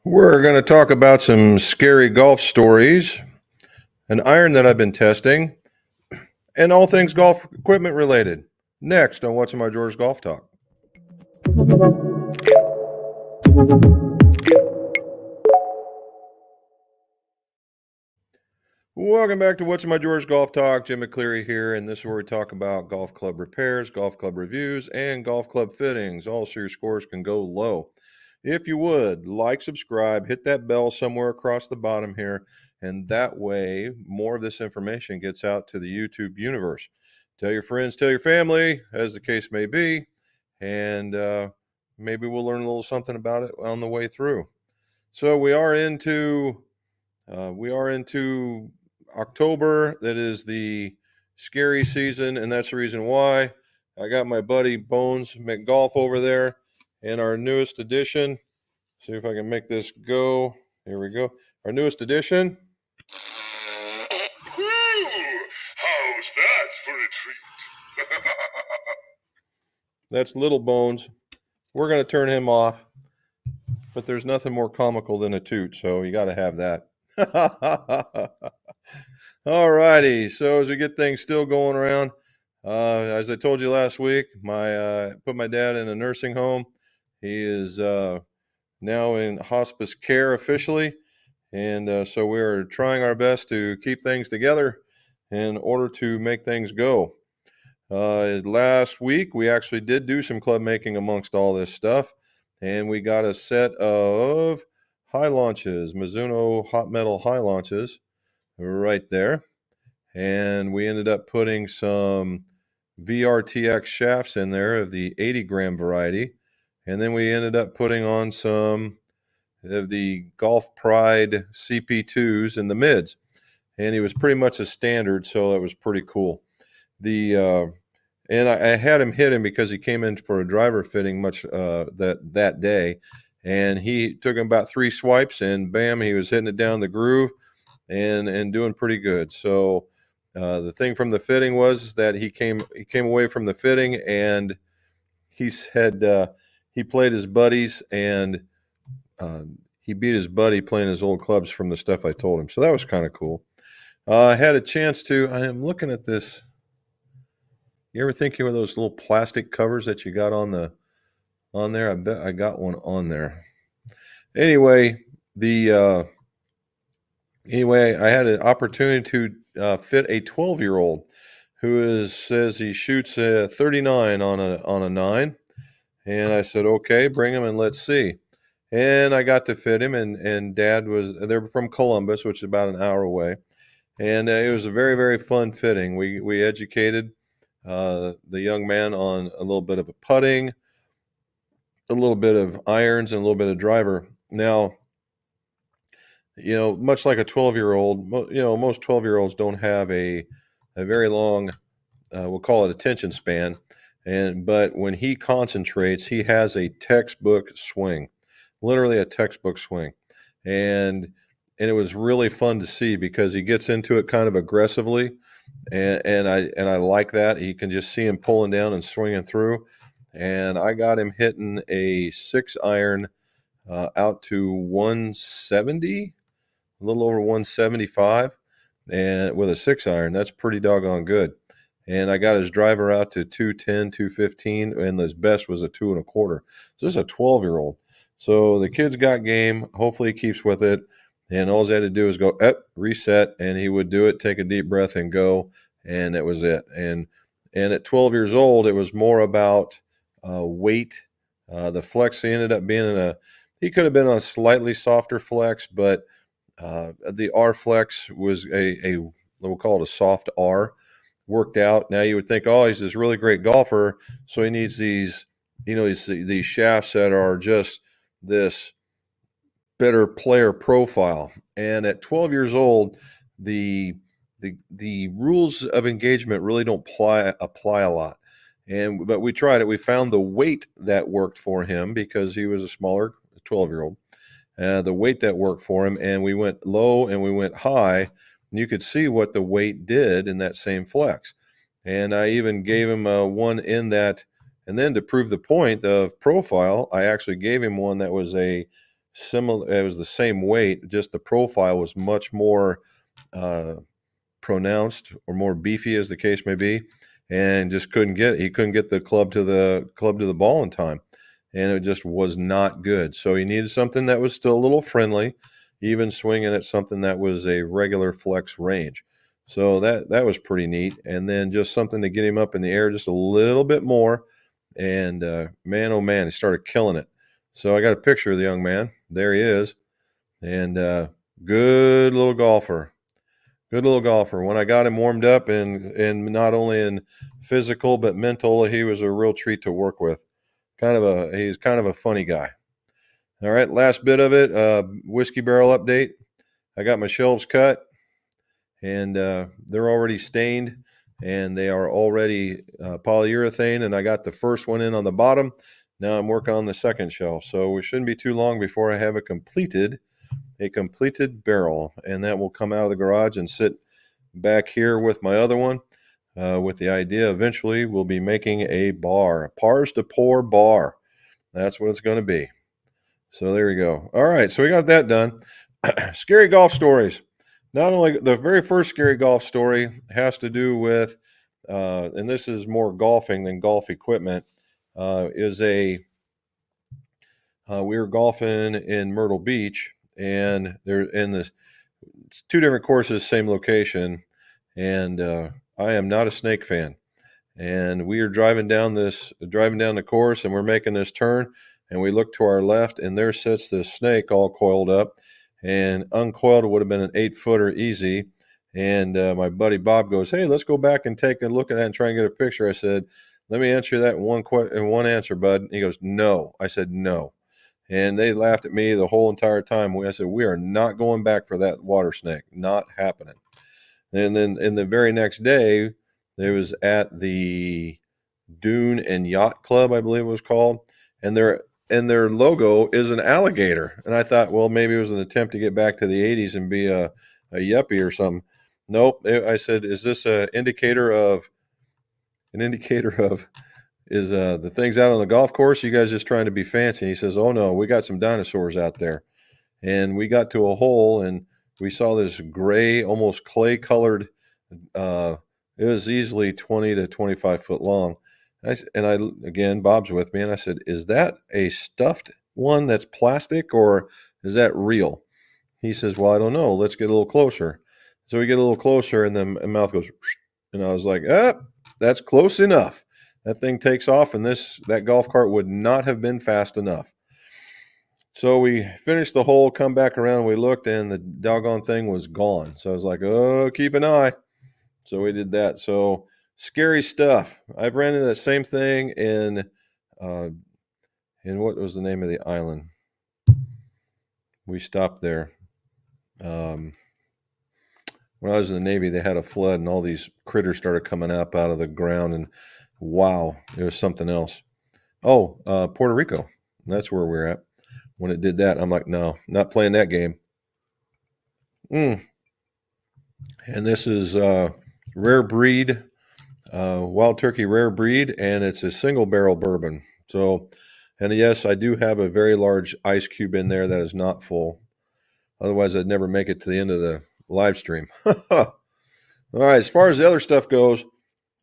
We're going to talk about some scary golf stories, an iron that I've been testing, and all things golf equipment related. Next on What's in My Drawers Golf Talk. Welcome back to What's in My Drawers Golf Talk. Jim McCleary here, and this is where we talk about golf club repairs, golf club reviews, and golf club fittings, all so your scores can go low. If you would, like, subscribe, hit that bell somewhere across the bottom here, and that way more of this information gets out to the YouTube universe. Tell your friends, tell your family, as the case may be, and maybe we'll learn a little something about it on the way through. So we are into October. That is the scary season, and that's the reason why I got my buddy Bones McGolf over there, and our newest edition. See if I can make this go. Here we go. Our newest edition. How's that for a treat? That's Little Bones. We're going to turn him off, but there's nothing more comical than a toot, so you got to have that. All righty. So as we get things still going around, as I told you last week, put my dad in a nursing home. He is now in hospice care officially, and so we're trying our best to keep things together in order to make things go. Last week, we actually did do some club making amongst all this stuff, and we got a set of high launches, Mizuno hot metal high launches right there. And we ended up putting some VRTX shafts in there of the 80 gram variety. And then we ended up putting on some of the Golf Pride CP2s in the mids. And he was pretty much a standard, so that was pretty cool. And I had him hit him because he came in for a driver fitting that day. And he took him about 3 swipes, and bam, he was hitting it down the groove and doing pretty good. So the thing from the fitting was that he came away from the fitting, and he said he played his buddies, and he beat his buddy playing his old clubs from the stuff I told him. So that was kind of cool. I had a chance to. I am looking at this. You ever think of those little plastic covers that you got on there? I bet I got one on there. Anyway, I had an opportunity to fit a 12-year-old who says he shoots a 39 on a 9, and I said, okay, bring him and let's see. And I got to fit him, and Dad they're from Columbus, which is about an hour away, and it was a very, very fun fitting. We educated the young man on a little bit of putting, a little bit of irons, and a little bit of driver. Now, much like a 12-year-old, most 12-year-olds don't have a very long, we'll call it attention span. But when he concentrates, he has a textbook swing, literally a textbook swing. And it was really fun to see because he gets into it kind of aggressively. And I like that. You can just see him pulling down and swinging through. And I got him hitting a 6 iron out to 170, a little over 175, and with a 6 iron. That's pretty doggone good. And I got his driver out to 210, 215, and his best was a 2.25. So this is a 12-year-old. So the kid's got game. Hopefully he keeps with it. And all he had to do is go, reset, and he would do it, take a deep breath, and go, and that was it. And at 12 years old, it was more about weight. The flex, he ended up being he could have been on a slightly softer flex, but the R flex was we'll call it a soft R, worked out. Now you would think, oh, he's this really great golfer, so he needs these shafts that are just this better player profile. And at 12 years old, the rules of engagement really don't apply a lot. But we tried it. We found the weight that worked for him because he was a smaller 12-year-old. The weight that worked for him, and we went low and we went high, and you could see what the weight did in that same flex. And I even gave him one in that, and then to prove the point of profile, I actually gave him one that was a similar. It was the same weight, just the profile was much more uh, pronounced or more beefy, as the case may be, and just couldn't get he couldn't get the club to the ball in time, and it just was not good. So he needed something that was still a little friendly, even swinging at something that was a regular flex range. So that was pretty neat, and then just something to get him up in the air just a little bit more. And man, oh man, he started killing it. So I got a picture of the young man. There he is, and good little golfer. Good little golfer. When I got him warmed up and not only in physical but mental, he was a real treat to work with. He's kind of a funny guy. All right, last bit of it, whiskey barrel update. I got my shelves cut, and they're already stained, and they are already polyurethane. And I got the first one in on the bottom. Now I'm working on the second shelf, so it shouldn't be too long before I have a completed barrel, and that will come out of the garage and sit back here with my other one, with the idea eventually we'll be making a bar, pars to pour bar. That's what it's going to be. So there you go. All right, so we got that done. Scary golf stories. Not only the very first scary golf story has to do with, and this is more golfing than golf equipment, is a we were golfing in Myrtle Beach, and there in the it's two different courses, same location, and I am not a snake fan. And we are driving down the course, and we're making this turn, and we look to our left, and there sits this snake all coiled up, and uncoiled would have been an 8-footer easy. And my buddy Bob goes, "Hey, let's go back and take a look at that and try and get a picture." I said, "Let me answer that in one answer, bud." And he goes, "No." I said, "No." And they laughed at me the whole entire time. I said, "We are not going back for that water snake. Not happening." And then in the very next day, it was at the Dune and Yacht Club, I believe it was called, and their logo is an alligator. And I thought, well, maybe it was an attempt to get back to the '80s and be a yuppie or something. Nope. I said, "Is this an indicator of is the things out on the golf course? You guys just trying to be fancy?" And he says, "Oh no, we got some dinosaurs out there." And we got to a hole, and we saw this gray, almost clay colored. Uh, it was easily 20 to 25 foot long. Again, Bob's with me, and I said, "Is that a stuffed one that's plastic, or is that real?" He says, "Well, I don't know. Let's get a little closer." So we get a little closer, and then my mouth goes, and I was like, that's close enough." That thing takes off, and that golf cart would not have been fast enough. So we finished the hole, come back around, we looked, and the doggone thing was gone. So I was like, "Oh, keep an eye." So we did that. So scary stuff. I've ran into that same thing uh, in what was the name of the island? We stopped there. Um, when I was in the Navy, they had a flood, and all these critters started coming up out of the ground, and wow, it was something else. Oh, Puerto Rico. That's where we're at. When it did that, I'm like, no, not playing that game. And this is rare breed, wild turkey rare breed, and it's a single barrel bourbon. So, and yes, I do have a very large ice cube in there that is not full. Otherwise, I'd never make it to the end of the live stream. All right, as far as the other stuff goes,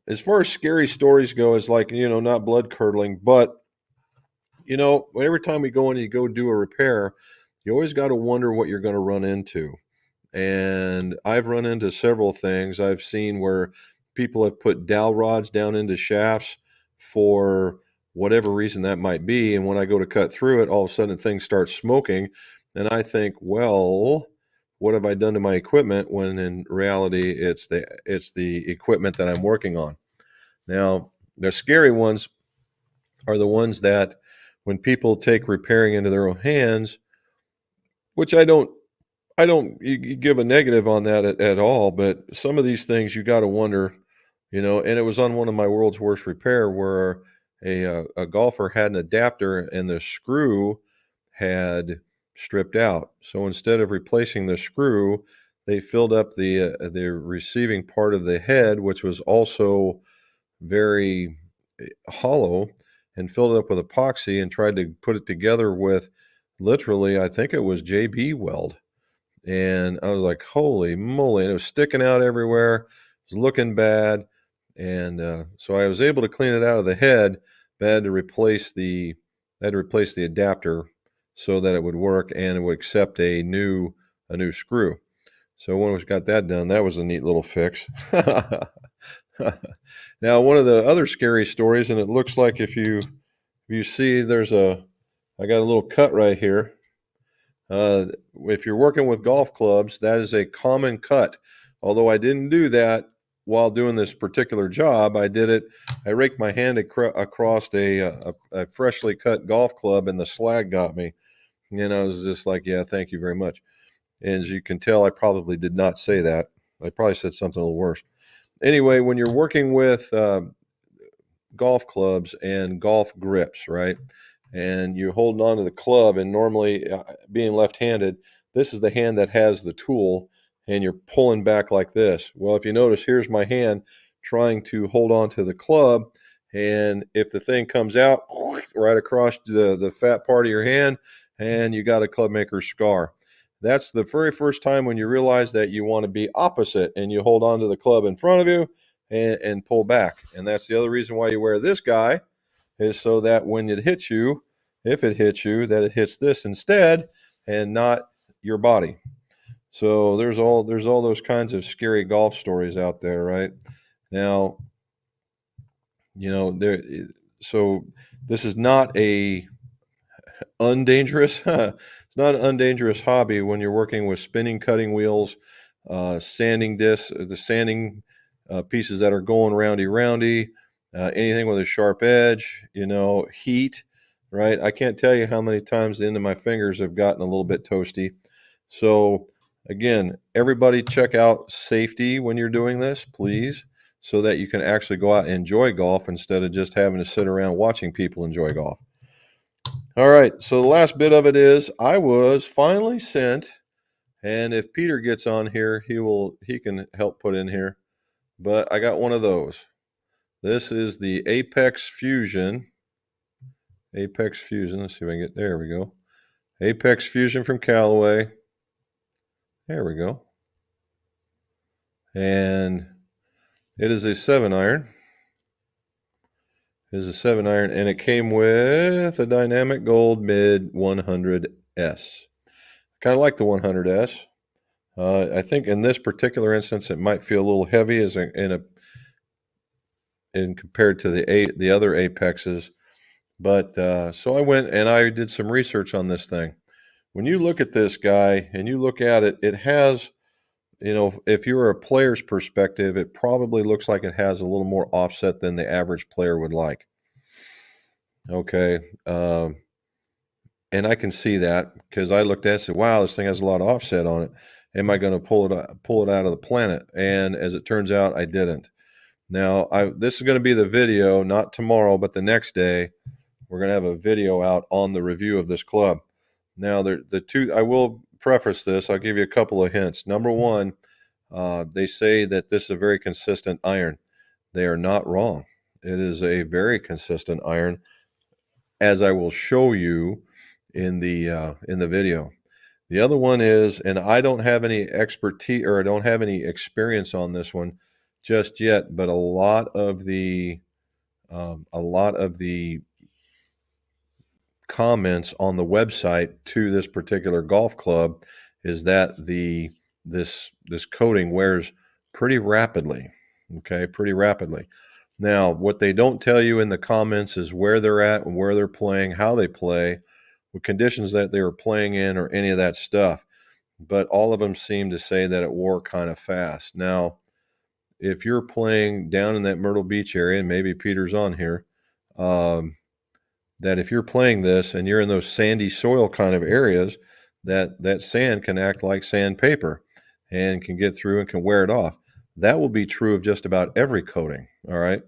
as far as scary stories go, it's like, not blood curdling, but every time we go in and you go do a repair, you always got to wonder what you're going to run into. And I've run into several things. I've seen where people have put dowel rods down into shafts for whatever reason that might be. And when I go to cut through it, all of a sudden things start smoking. And I think, well, what have I done to my equipment? When in reality, it's the equipment that I'm working on. Now, the scary ones are the ones that when people take repairing into their own hands, which I don't you give a negative on that at all, but some of these things you got to wonder, and it was on one of my world's worst repair where a golfer had an adapter and the screw had stripped out. So instead of replacing the screw, they filled up the receiving part of the head, which was also very hollow, and filled it up with epoxy and tried to put it together with literally, I think it was JB Weld. And I was like, holy moly. And it was sticking out everywhere. It was looking bad. And so I was able to clean it out of the head, but I had to replace the adapter so that it would work and it would accept a new screw. So when we got that done, that was a neat little fix. Now, one of the other scary stories, and it looks like if you see, I got a little cut right here. If you're working with golf clubs, that is a common cut. Although I didn't do that while doing this particular job, I raked my hand across a freshly cut golf club, and the slag got me. And I was just like, yeah, thank you very much. And as you can tell, I probably did not say that. I probably said something a little worse. Anyway, when you're working with golf clubs and golf grips, right? And you're holding on to the club, and normally, being left-handed, this is the hand that has the tool, and you're pulling back like this. Well, if you notice, here's my hand trying to hold on to the club, and if the thing comes out right across the fat part of your hand, and you got a club maker's scar. That's the very first time when you realize that you want to be opposite, and you hold on to the club in front of you and pull back. And that's the other reason why you wear this guy, is so that when it hits you, if it hits you, that it hits this instead and not your body. So there's all those kinds of scary golf stories out there, right? Now, so this is not a undangerous it's not an undangerous hobby when you're working with spinning cutting wheels, sanding discs, the sanding pieces that are going roundy, anything with a sharp edge, heat, right? I can't tell you how many times the end of my fingers have gotten a little bit toasty. So again, everybody check out safety when you're doing this, please, so that you can actually go out and enjoy golf instead of just having to sit around watching people enjoy golf. All right, so the last bit of it is I was finally sent, and if Peter gets on here, he can help put in here, but I got one of those. This is the Apex Fusion. Apex Fusion. Let's see if I can get, there we go. Apex Fusion from Callaway. There we go. And it is a 7-iron. It is a 7-iron, and it came with a Dynamic Gold Mid 100S. Kind of like the 100S. I think in this particular instance, it might feel a little heavy in compared to the other Apexes. But so I went and I did some research on this thing. When you look at this guy and you look at it, it has, if you're a player's perspective, it probably looks like it has a little more offset than the average player would like. Okay. And I can see that because I looked at it and said, wow, this thing has a lot of offset on it. Am I going to pull it out of the planet? And as it turns out, I didn't. Now, this is going to be the video, not tomorrow, but the next day. We're going to have a video out on the review of this club. Now, I will preface this. I'll give you a couple of hints. Number one, they say that this is a very consistent iron. They are not wrong. It is a very consistent iron, as I will show you in the video. The other one is, and I don't have any expertise or I don't have any experience on this one just yet, but a lot of the comments on the website to this particular golf club is that this coating wears pretty rapidly. Okay, pretty rapidly. Now, what they don't tell you in the comments is where they're at and where they're playing, how they play, what conditions that they were playing in, or any of that stuff. But all of them seem to say that it wore kind of fast. Now, if you're playing down in that Myrtle Beach area, and maybe Peter's on here, that if you're playing this and you're in those sandy soil kind of areas, that sand can act like sandpaper and can get through and can wear it off. That will be true of just about every coating, all right?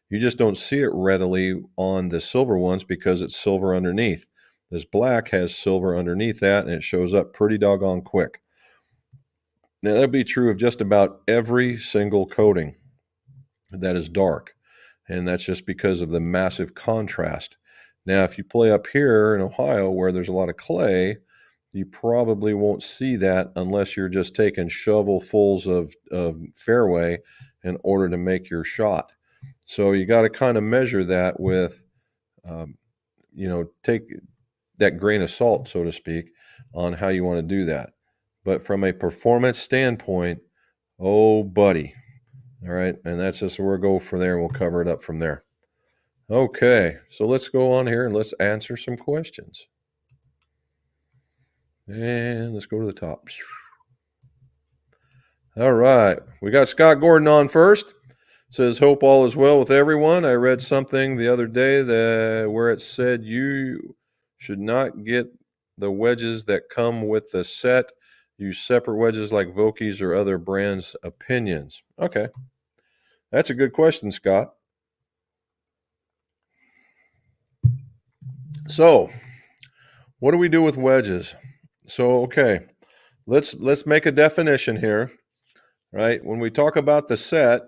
You just don't see it readily on the silver ones because it's silver underneath. This black has silver underneath that, and it shows up pretty doggone quick. Now, that'll be true of just about every single coating that is dark, and that's just because of the massive contrast. Now, if you play up here in Ohio where there's a lot of clay, you probably won't see that unless you're just taking shovelfuls of fairway in order to make your shot. So you got to kind of measure that with, take that grain of salt, so to speak, on how you want to do that. But from a performance standpoint, oh, buddy. All right. And that's just where we'll go from there and we'll cover it up from there. Okay. So let's go on here and let's answer some questions. And let's go to the top. All right. We got Scott Gordon on first. Says, hope all is well with everyone. I read something the other day where it said you should not get the wedges that come with the set. Use separate wedges like Vokeys or other brands' opinions. Okay. That's a good question, Scott. So, what do we do with wedges? So, okay, let's make a definition here, right? When we talk about the set,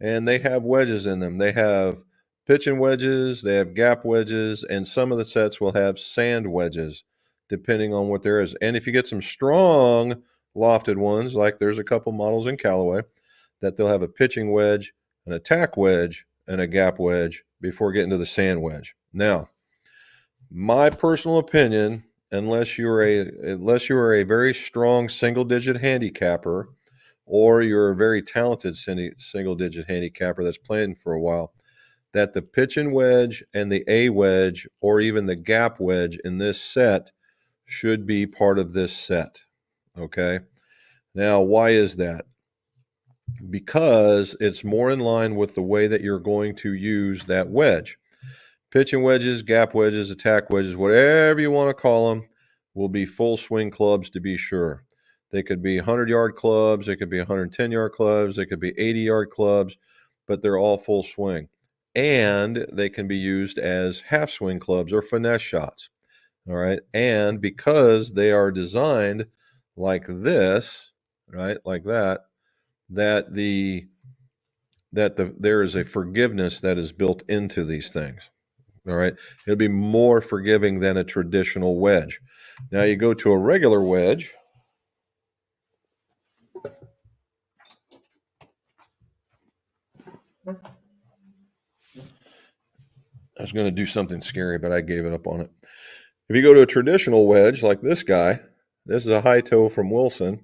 and they have wedges in them, they have pitching wedges, they have gap wedges, and some of the sets will have sand wedges, depending on what there is. And if you get some strong lofted ones, like there's a couple models in Callaway, that they'll have a pitching wedge, an attack wedge, and a gap wedge before getting to the sand wedge. Now, my personal opinion, unless you're a very strong single digit handicapper or you're a very talented single digit handicapper that's playing for a while, that the pitching wedge and the A wedge or even the gap wedge in this set should be part of this set. Okay. Now, why is that? Because it's more in line with the way that you're going to use that wedge. Pitching wedges, gap wedges, attack wedges, whatever you want to call them, will be full swing clubs to be sure. They could be 100-yard clubs, they could be 110-yard clubs, they could be 80-yard clubs, but they're all full swing. And they can be used as half swing clubs or finesse shots. All right. And because they are designed like this, right, like that, there is a forgiveness that is built into these things. All right. It'll be more forgiving than a traditional wedge. Now you go to a regular wedge. I was going to do something scary, but I gave it up on it. If you go to a traditional wedge like this guy, this is a high toe from Wilson,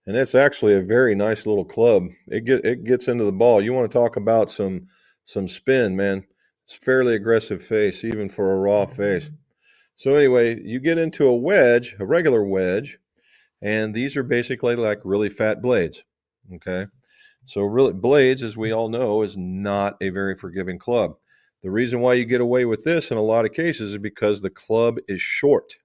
and it's actually a very nice little club. It gets into the ball. You want to talk about some spin, man. It's fairly aggressive face, even for a raw face. So anyway, you get into a wedge, a regular wedge, and these are basically like really fat blades. Okay. So really, blades, as we all know, is not a very forgiving club. The reason why you get away with this in a lot of cases is because the club is short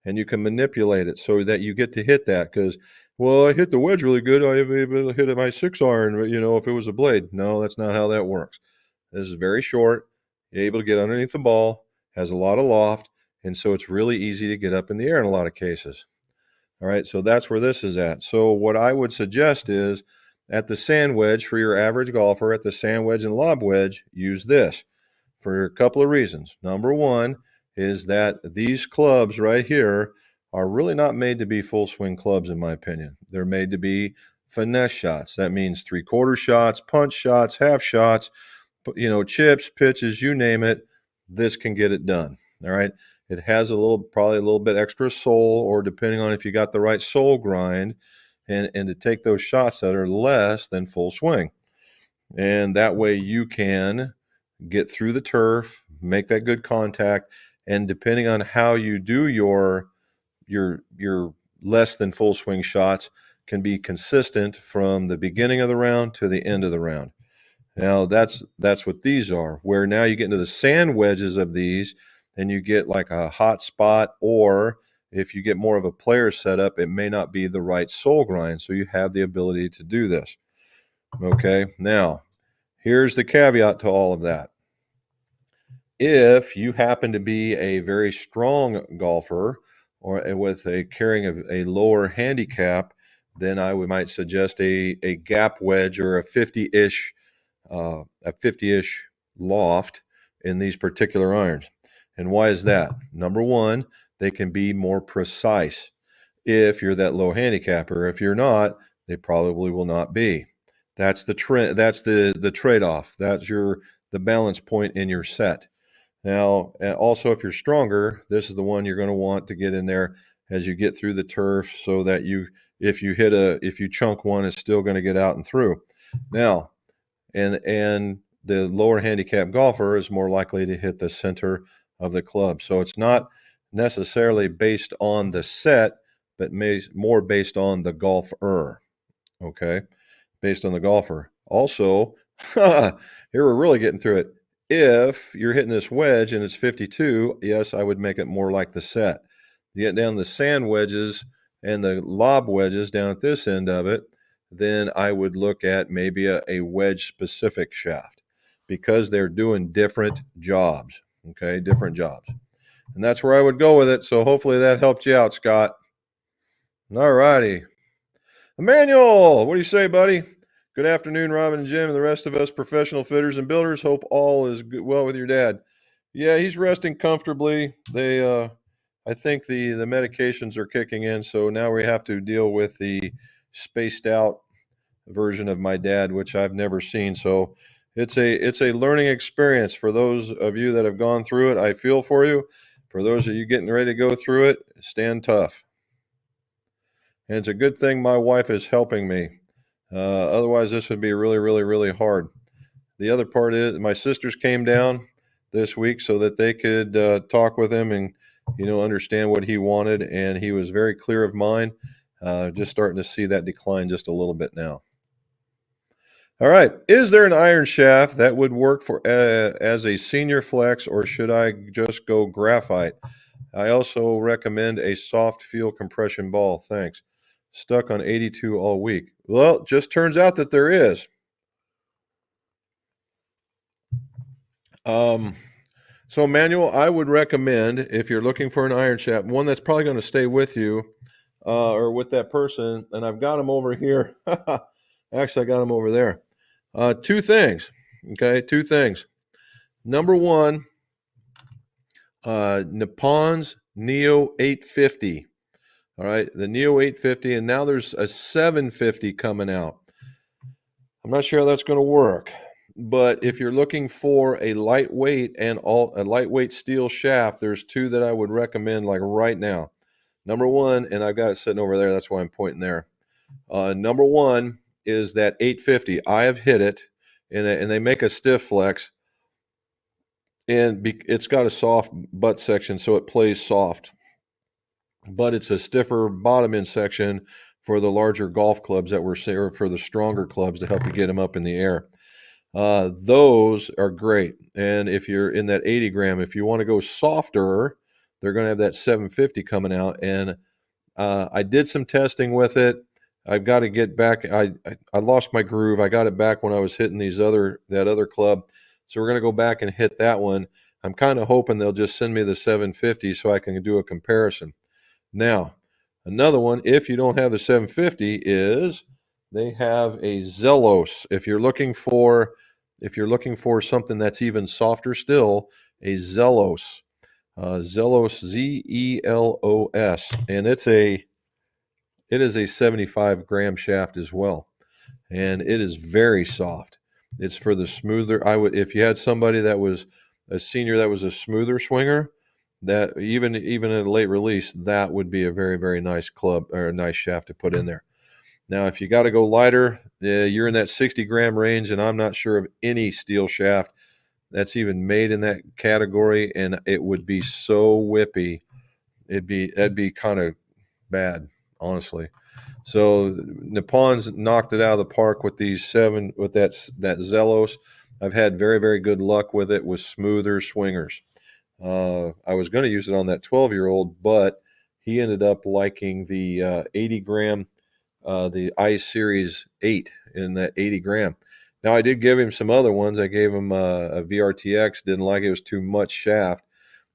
and you can manipulate it so that you get to hit that. Because, well, I hit the wedge really good. I'd be able to hit my 6-iron, if it was a blade. No, that's not how that works. This is very short. You're able to get underneath the ball, has a lot of loft, and so it's really easy to get up in the air in a lot of cases. All right, so that's where this is at. So what I would suggest is at the sand wedge for your average golfer, at the sand wedge and lob wedge, use this for a couple of reasons. Number one is that these clubs right here are really not made to be full swing clubs, in my opinion. They're made to be finesse shots. That means 3/4 shots, punch shots, half shots, chips, pitches, you name it. This can get it done. All right. It has probably a little bit extra soul, or depending on if you got the right soul grind, and to take those shots that are less than full swing. And that way you can get through the turf, make that good contact, and depending on how you do your less than full swing shots, can be consistent from the beginning of the round to the end of the round. Now that's what these are. Where now you get into the sand wedges of these, and you get like a hot spot, or if you get more of a player setup, it may not be the right soul grind. So you have the ability to do this. Okay. Now, here's the caveat to all of that. If you happen to be a very strong golfer or with carrying a lower handicap, then I might suggest a gap wedge or a 50-ish loft in these particular irons. And why is that? Number one, they can be more precise if you're that low handicapper. If you're not, they probably will not be. That's the trend. That's the trade-off. That's the balance point in your set. Now, also, if you're stronger, this is the one you're going to want to get in there as you get through the turf, so that if you chunk one, it's still going to get out and through. Now, and the lower handicap golfer is more likely to hit the center of the club. So it's not necessarily based on the set, but more based on the golfer. Okay, based on the golfer. Also, here we're really getting through it. If you're hitting this wedge and it's 52, yes, I would make it more like the set. You get down the sand wedges and the lob wedges down at this end of it, then I would look at maybe a wedge specific shaft, because they're doing different jobs. Okay, different jobs. And that's where I would go with it. So hopefully that helped you out, Scott. All righty. Emmanuel, what do you say, buddy? Good afternoon, Robin and Jim, and the rest of us professional fitters and builders. Hope all is well with your dad. Yeah, he's resting comfortably. I think the medications are kicking in, so now we have to deal with the spaced out version of my dad, which I've never seen. So it's a learning experience for those of you that have gone through it. I feel for you. For those of you getting ready to go through it, stand tough. And it's a good thing my wife is helping me. Otherwise, this would be really, really, really hard. The other part is my sisters came down this week so that they could talk with him and, understand what he wanted. And he was very clear of mind. Just starting to see that decline just a little bit now. All right. Is there an iron shaft that would work for as a senior flex, or should I just go graphite? I also recommend a soft feel compression ball. Thanks. Stuck on 82 all week. Well, it just turns out that there is. So, Manuel, I would recommend, if you're looking for an iron shaft, one that's probably going to stay with you or with that person. And I've got them over here. Actually, I got them over there. Two things. Okay, two things. Number one, Nippon's Neo 850. All right, the Neo 850, and now there's a 750 coming out. I'm not sure how that's going to work, but if you're looking for a lightweight a lightweight steel shaft, there's two that I would recommend, like right now. Number one, and I've got it sitting over there, that's why I'm pointing there. Number one is that 850. I have hit it, and they make a stiff flex, and it's got a soft butt section, so it plays soft. But it's a stiffer bottom end section for the larger golf clubs that we're saying, or for the stronger clubs to help you get them up in the air. Those are great. And if you're in that 80 gram, if you want to go softer, they're going to have that 750 coming out. And I did some testing with it. I've got to get back. I lost my groove. I got it back when I was hitting that other club. So we're going to go back and hit that one. I'm kind of hoping they'll just send me the 750 so I can do a comparison. Now, another one, if you don't have the 750, is they have a Zelos. If you're looking for something that's even softer still, a Zelos. Zelos, Zelos, and it is a 75 gram shaft as well, and it is very soft. It's for the smoother. If you had somebody that was a senior that was a smoother swinger, that even at a late release, that would be a very, very nice club or a nice shaft to put in there. Now, if you got to go lighter, you're in that 60 gram range, and I'm not sure of any steel shaft that's even made in that category, and it would be so whippy. That'd be kind of bad, honestly. So Nippon's knocked it out of the park with that Zelos. I've had very, very good luck with it with smoother swingers. I was going to use it on that 12-year-old, but he ended up liking the 80 gram, the I Series 8 in that 80 gram. Now, I did give him some other ones. I gave him a VRTX, didn't like it. It was too much shaft.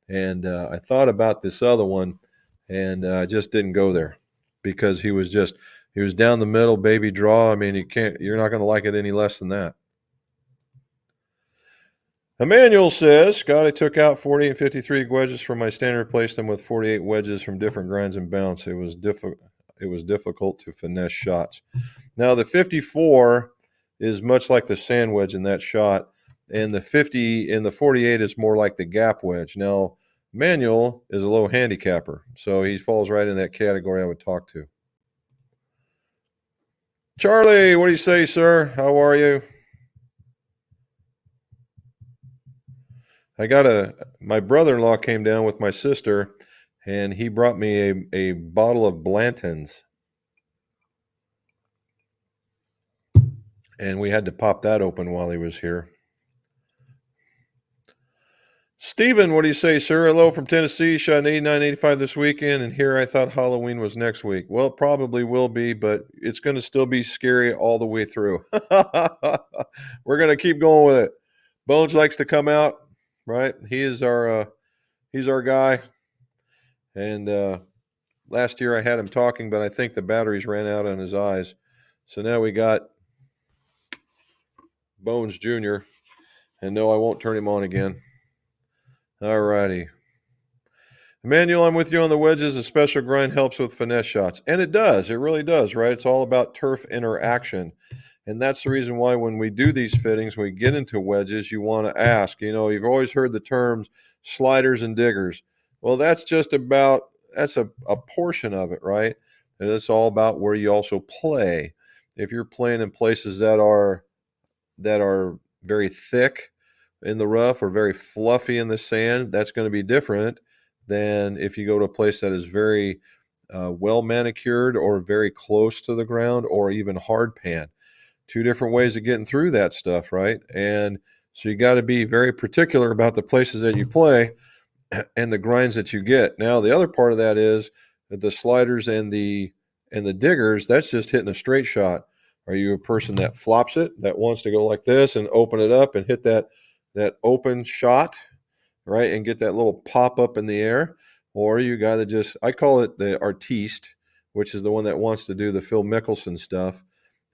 And I thought about this other one, and I just didn't go there because he was down the middle, baby draw. I mean, you're not going to like it any less than that. Emmanuel says, Scott, I took out 48 and 53 wedges from my stand and replaced them with 48 wedges from different grinds and bounce. It was difficult to finesse shots. Now, the 54 is much like the sand wedge in that shot, and the 50 and the 48 is more like the gap wedge. Now, Emmanuel is a low handicapper, so he falls right in that category I would talk to. Charlie, what do you say, sir? How are you? My brother-in-law came down with my sister, and he brought me a bottle of Blanton's, and we had to pop that open while he was here. Steven, what do you say, sir? Hello from Tennessee. Shot an 89.85 this weekend, and here I thought Halloween was next week. Well, it probably will be, but it's going to still be scary all the way through. We're going to keep going with it. Bones likes to come out, right? He's our guy. And last year I had him talking, but I think the batteries ran out on his eyes. So now we got Bones Jr. And no, I won't turn him on again. All righty. Emmanuel, I'm with you on the wedges. A special grind helps with finesse shots. And it does. It really does, right? It's all about turf interaction. And that's the reason why when we do these fittings, we get into wedges, you want to ask. You know, you've always heard the terms sliders and diggers. Well, that's a portion of it, right? And it's all about where you also play. If you're playing in places that are very thick in the rough or very fluffy in the sand, that's going to be different than if you go to a place that is very well manicured or very close to the ground or even hard pan. Two different ways of getting through that stuff, right? And so you got to be very particular about the places that you play and the grinds that you get. Now, the other part of that is the sliders and the diggers, that's just hitting a straight shot. Are you a person that flops it, that wants to go like this and open it up and hit that open shot, right, and get that little pop up in the air? Or you got to just, I call it the artiste, which is the one that wants to do the Phil Mickelson stuff.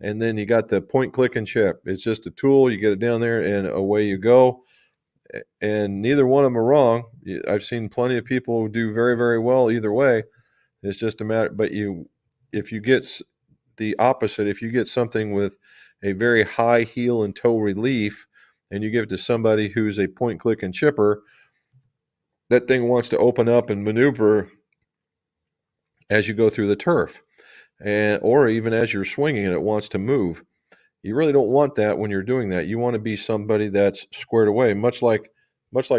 And then you got the point, click, and chip. It's just a tool. You get it down there, and away you go. And neither one of them are wrong. I've seen plenty of people do very, very well either way. It's just a matter. But if you get the opposite, if you get something with a very high heel and toe relief, and you give it to somebody who's a point, click, and chipper, that thing wants to open up and maneuver as you go through the turf, or even as you're swinging it wants to move. You really don't want that when you're doing that. You want to be somebody that's squared away, much like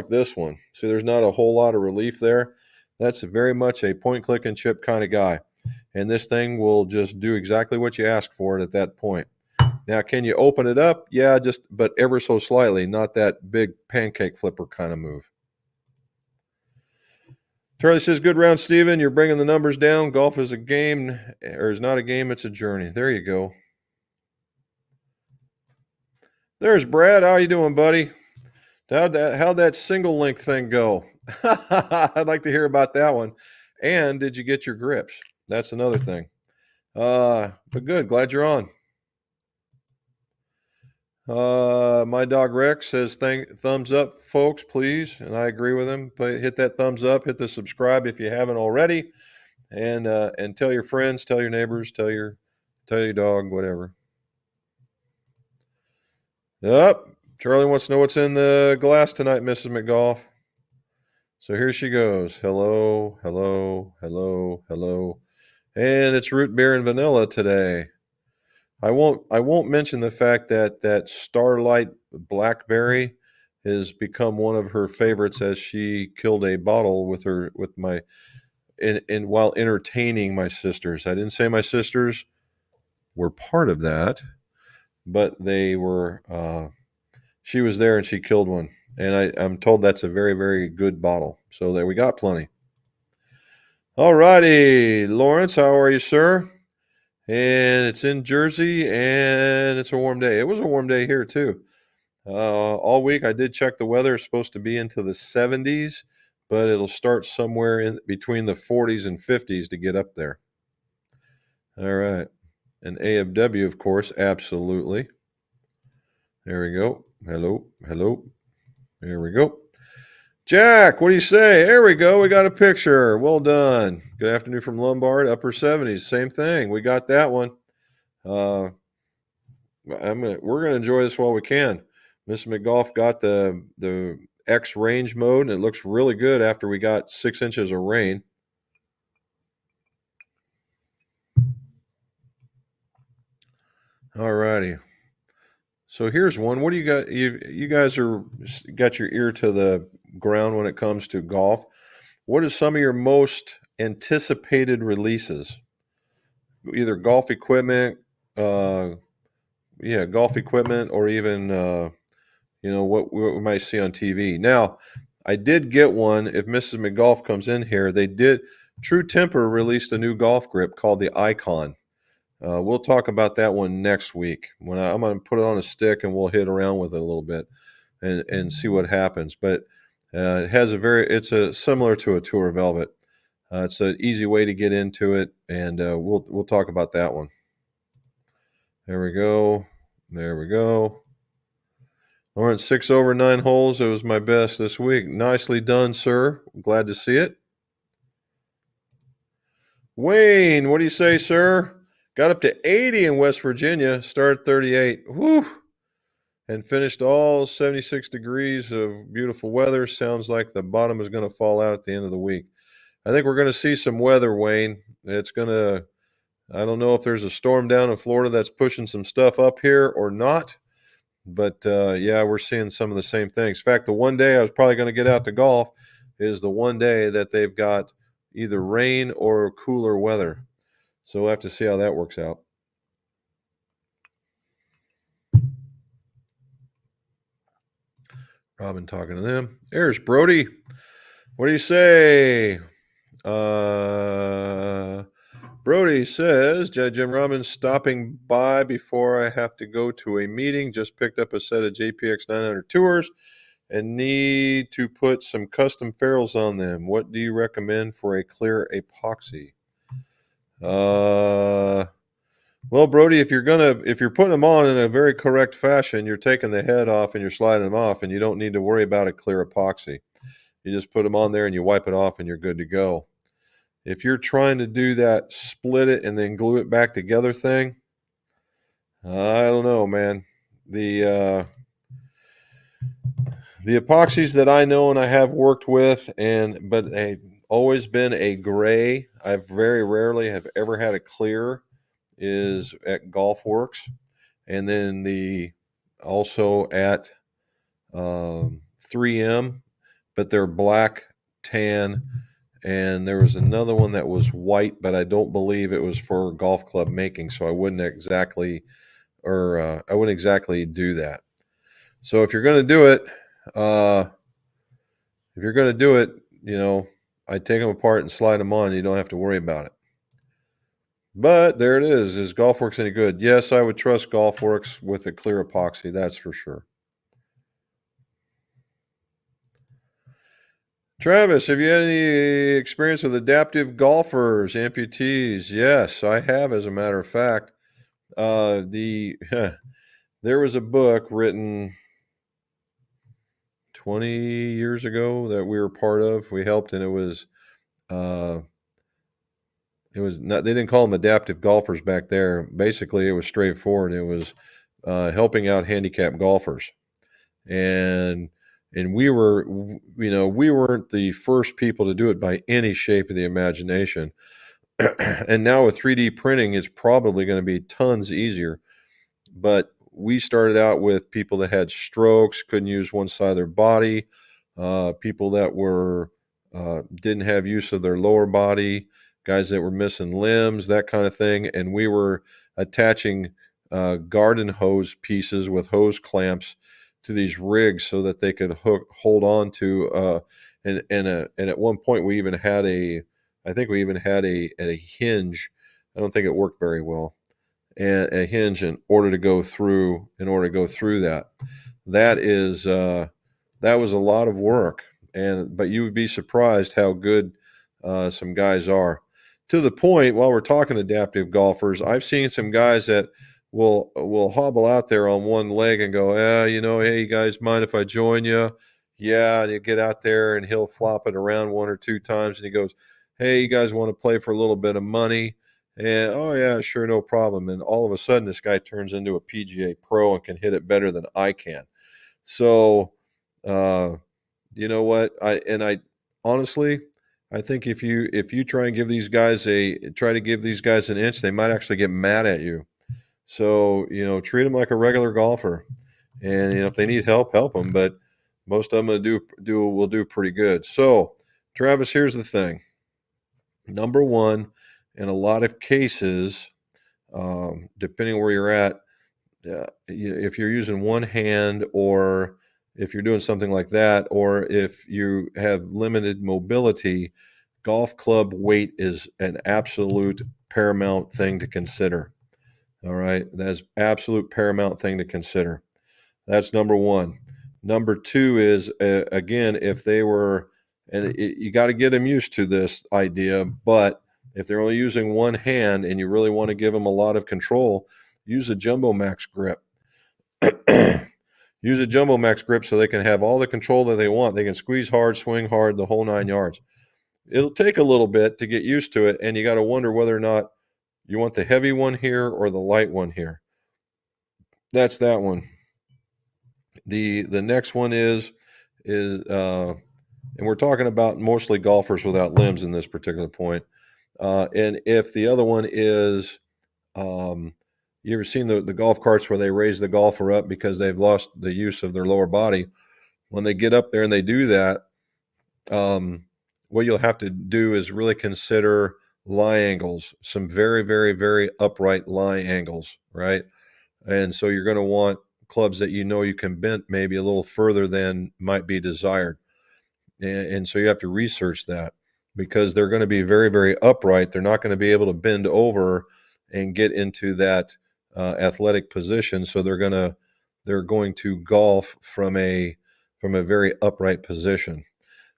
this one. See, there's not a whole lot of relief there. That's very much a point, click, and chip kind of guy. And this thing will just do exactly what you ask for it at that point. Now, can you open it up? Yeah, but ever so slightly, not that big pancake flipper kind of move. Charlie says, good round, Steven. You're bringing the numbers down. Golf is a game, or is not a game, it's a journey. There you go. There's Brad. How you doing, buddy? How'd that single link thing go? I'd like to hear about that one. And did you get your grips? That's another thing. But good. Glad you're on. My dog Rex says, thumbs up, folks, please. And I agree with him. Hit that thumbs up. Hit the subscribe if you haven't already. And tell your friends, tell your neighbors, tell your dog, whatever. Yep. Charlie wants to know what's in the glass tonight, Mrs. McGough. So here she goes. Hello, hello, hello, hello. And it's root beer and vanilla today. I won't mention the fact that Starlight Blackberry has become one of her favorites as she killed a bottle while entertaining my sisters. I didn't say my sisters were part of that, but they were. She was there and she killed one. And I'm told that's a very, very good bottle. So there we got plenty. All righty, Lawrence, how are you, sir? And it's in Jersey and it's a warm day. It was a warm day here too. All week I did check the weather. It's supposed to be into the 70s, but it'll start somewhere in between the 40s and 50s to get up there. All right. And AFW, of course, absolutely. There we go. Hello, hello. There we go. Jack, what do you say? There we go. We got a picture. Well done. Good afternoon from Lombard, upper 70s. Same thing. We got that one. We're gonna enjoy this while we can. Mr. McGolf got the X range mode, and it looks really good after we got 6 inches of rain. All righty. So here's one. What do you got? You guys are got your ear to the ground when it comes to golf. What is some of your most anticipated releases? Either golf equipment, golf equipment, or even what we might see on TV. Now, I did get one. If Mrs. McGolf comes in here, they did. True Temper released a new golf grip called the Icon. We'll talk about that one next week. I'm going to put it on a stick and we'll hit around with it a little bit and see what happens. But it's similar to a Tour Velvet. It's an easy way to get into it, and we'll talk about that one. There we go. There we go. I went 6 over 9 holes. It was my best this week. Nicely done, sir. Glad to see it. Wayne, what do you say, sir? Got up to 80 in West Virginia. Started 38. Whew. And finished all 76 degrees of beautiful weather. Sounds like the bottom is going to fall out at the end of the week. I think we're going to see some weather, Wayne. I don't know if there's a storm down in Florida that's pushing some stuff up here or not. But, we're seeing some of the same things. In fact, the one day I was probably going to get out to golf is the one day that they've got either rain or cooler weather. So we'll have to see how that works out. Robin talking to them. There's Brody. What do you say? Brody says, Jim Robbins stopping by before I have to go to a meeting. Just picked up a set of JPX 900 tours and need to put some custom ferrules on them. What do you recommend for a clear epoxy? Well, Brody, if you're putting them on in a very correct fashion, you're taking the head off and you're sliding them off, and you don't need to worry about a clear epoxy. You just put them on there and you wipe it off and you're good to go. If you're trying to do that split it and then glue it back together thing, I don't know, man. The epoxies that I know and I have worked with, but they've always been a gray. I very rarely have ever had a clear, is at Golf Works, and then also at 3M, but they're black, tan, and there was another one that was white, but I don't believe it was for golf club making, so I wouldn't exactly do that. So if you're going to do it, I take them apart and slide them on. You don't have to worry about it. But there it is. Is GolfWorks any good? Yes, I would trust GolfWorks with a clear epoxy. That's for sure. Travis, have you had any experience with adaptive golfers, amputees? Yes, I have, as a matter of fact. There was a book written 20 years ago that we were part of. We helped, and it was not, they didn't call them adaptive golfers back there. Basically, it was straightforward. It was helping out handicapped golfers. And we weren't the first people to do it by any shape of the imagination. And now with 3D printing, it's probably going to be tons easier. But we started out with people that had strokes, couldn't use one side of their body, people that didn't have use of their lower body, guys that were missing limbs, that kind of thing. And we were attaching garden hose pieces with hose clamps to these rigs so that they could hold on to. And at one point we even had a hinge. I don't think it worked very well. And a hinge in order to go through that. That was a lot of work. But you would be surprised how good some guys are. To the point, while we're talking adaptive golfers, I've seen some guys that will hobble out there on one leg and go, hey, you guys mind if I join you? Yeah, and you get out there and he'll flop it around one or two times and he goes, "Hey, you guys want to play for a little bit of money?" And oh yeah, sure, no problem. And all of a sudden this guy turns into a PGA pro and can hit it better than I can. So, uh, you know what? I honestly, I think if you try to give these guys an inch, they might actually get mad at you. So, treat them like a regular golfer, and if they need help, help them. But most of them will do pretty good. So, Travis, here's the thing. Number one, in a lot of cases, depending where you're at, if you're using one hand, or if you're doing something like that, or if you have limited mobility, golf club weight is an absolute paramount thing to consider. All right. That's absolute paramount thing to consider. That's number one. Number two is, again, if they were, and you got to get them used to this idea, but if they're only using one hand and you really want to give them a lot of control, use a Jumbo Max grip. Use a Jumbo Max grip so they can have all the control that they want. They can squeeze hard, swing hard, the whole 9 yards. It'll take a little bit to get used to it, and you got to wonder whether or not you want the heavy one here or the light one here. That's that one. The next one is and we're talking about mostly golfers without limbs in this particular point. And if the other one is, you ever seen the golf carts where they raise the golfer up because they've lost the use of their lower body? When they get up there and they do that, what you'll have to do is really consider lie angles, some very, very, very upright lie angles, right? And so you're going to want clubs that you can bend maybe a little further than might be desired. And so you have to research that because they're going to be very, very upright. They're not going to be able to bend over and get into that athletic position. So they're going to golf from a very upright position.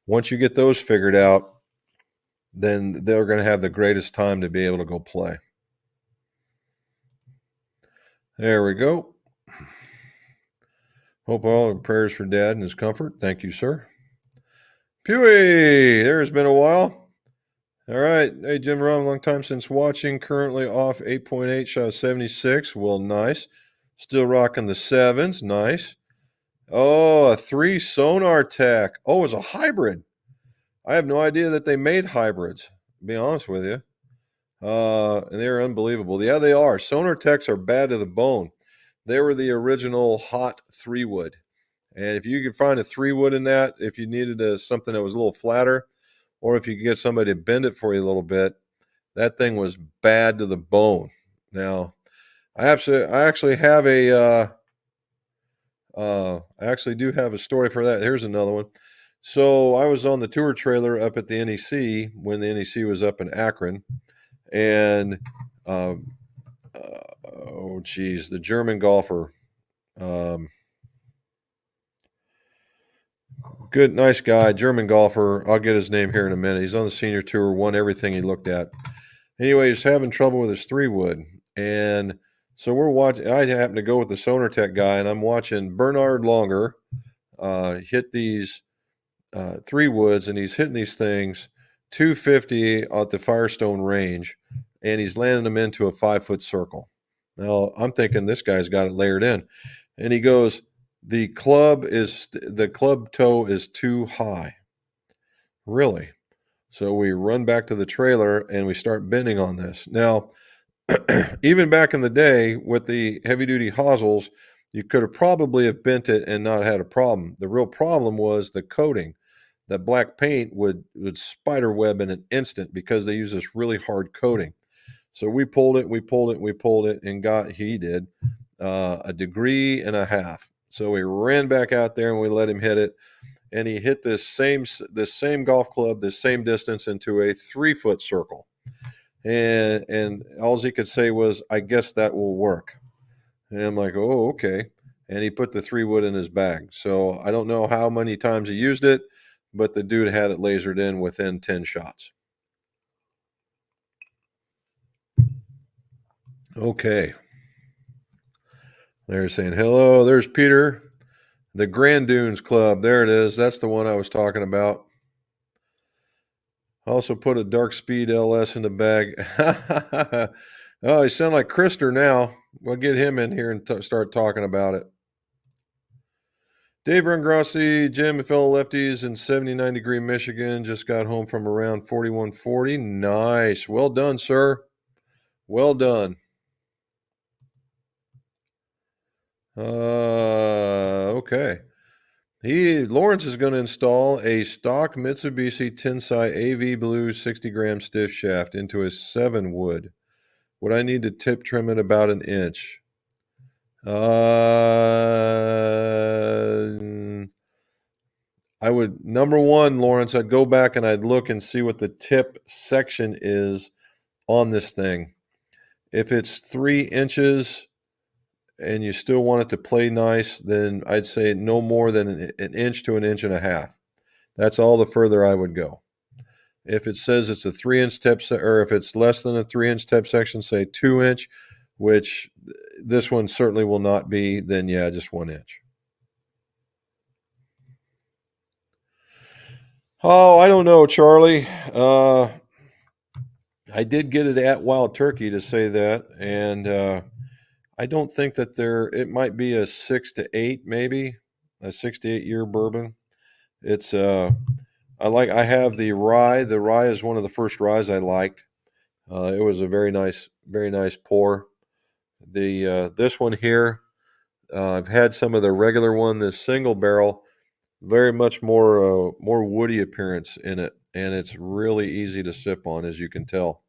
Once you get those figured out, then they're going to have the greatest time to be able to go play. There we go. Hope all prayers for Dad and his comfort. Thank you, sir. Pewee, there's been a while. All right. Hey, Jim Rom, long time since watching. Currently off 8.8, shot 76. Well, nice. Still rocking the sevens. Nice. Oh, a 3 sonar tech. Oh, it was a hybrid. I have no idea that they made hybrids, to be honest with you. And they're unbelievable. Yeah, they are. Sonar techs are bad to the bone. They were the original hot 3-wood. And if you could find a 3-wood in that, if you needed something that was a little flatter, or if you could get somebody to bend it for you a little bit, that thing was bad to the bone. Now, I actually have I actually do have a story for that. Here's another one. So I was on the tour trailer up at the NEC when the NEC was up in Akron, and oh geez, the German golfer. Um, Good, nice guy, German golfer. I'll get his name here in a minute. He's on the senior tour, won everything he looked at. Anyway, he's having trouble with his 3-wood. And so we're watching. I happen to go with the Sonartech guy, and I'm watching Bernard Longer hit these 3-woods, and he's hitting these things 250 at the Firestone range, and he's landing them into a 5-foot circle. Now, I'm thinking this guy's got it layered in. And he goes, the club toe is too high. Really? So we run back to the trailer and we start bending on this. Now, even back in the day with the heavy duty hosels, you could have probably have bent it and not had a problem. The real problem was the coating. That black paint would spider web in an instant because they use this really hard coating. So we pulled it, and he did a degree and a half. So we ran back out there and we let him hit it, and he hit this same golf club, this same distance into a 3-foot circle. And all he could say was, "I guess that will work." And I'm like, "Oh, okay." And he put the 3-wood in his bag. So I don't know how many times he used it, but the dude had it lasered in within 10 shots. Okay. They're saying hello. There's Peter. The Grand Dunes Club. There it is. That's the one I was talking about. I also put a Dark Speed LS in the bag. Oh, you sound like Krister now. We'll get him in here and start talking about it. Dave Grossi, Jim and fellow lefties in 79-degree Michigan. Just got home from around 4140. Nice. Well done, sir. Well done. Okay. Lawrence is going to install a stock Mitsubishi Tensai AV Blue 60-gram stiff shaft into a 7-wood. Would I need to tip trim it about an inch? I would, number one, Lawrence, I'd go back and I'd look and see what the tip section is on this thing. If it's 3 inches and you still want it to play nice, then I'd say no more than an inch to an inch and a half. That's all the further I would go. If it says it's a 3-inch tip, or if it's less than a 3-inch tip section, say 2-inch, which this one certainly will not be, then yeah, just 1 inch. Oh, I don't know, Charlie. I did get it at Wild Turkey to say that, and I don't think that it might be a 6 to 8, maybe a 6 to 8 year bourbon. It's I have the rye. The rye is one of the first ryes I liked. It was a very nice pour. This one here, I've had some of the regular one, this single barrel, very much more woody appearance in it, and it's really easy to sip on, as you can tell.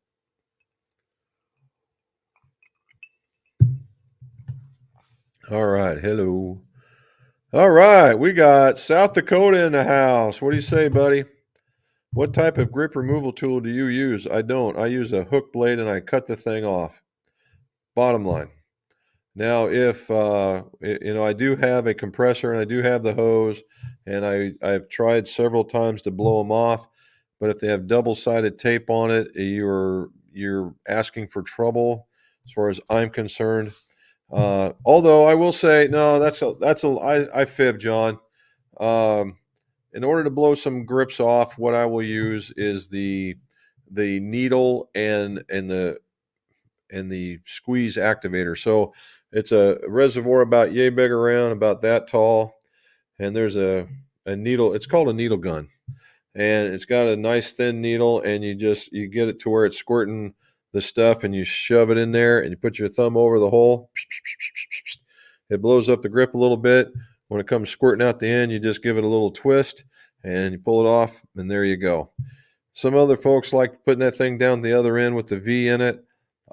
All right, hello. All right, we got South Dakota in the house. What do you say, buddy? What type of grip removal tool do you use? I don't. I use a hook blade and I cut the thing off. Bottom line. Now, if I do have a compressor and I do have the hose, and I've tried several times to blow them off, but if they have double-sided tape on it, you're asking for trouble, as far as I'm concerned. Although I will say, no, I fib, John. In order to blow some grips off, what I will use is the needle and the squeeze activator. So it's a reservoir about yay big around, about that tall, and there's a needle. It's called a needle gun, and it's got a nice thin needle, and you get it to where it's squirting the stuff, and you shove it in there, and you put your thumb over the hole. It blows up the grip a little bit. When it comes squirting out the end, you just give it a little twist, and you pull it off, and there you go. Some other folks like putting that thing down the other end with the V in it.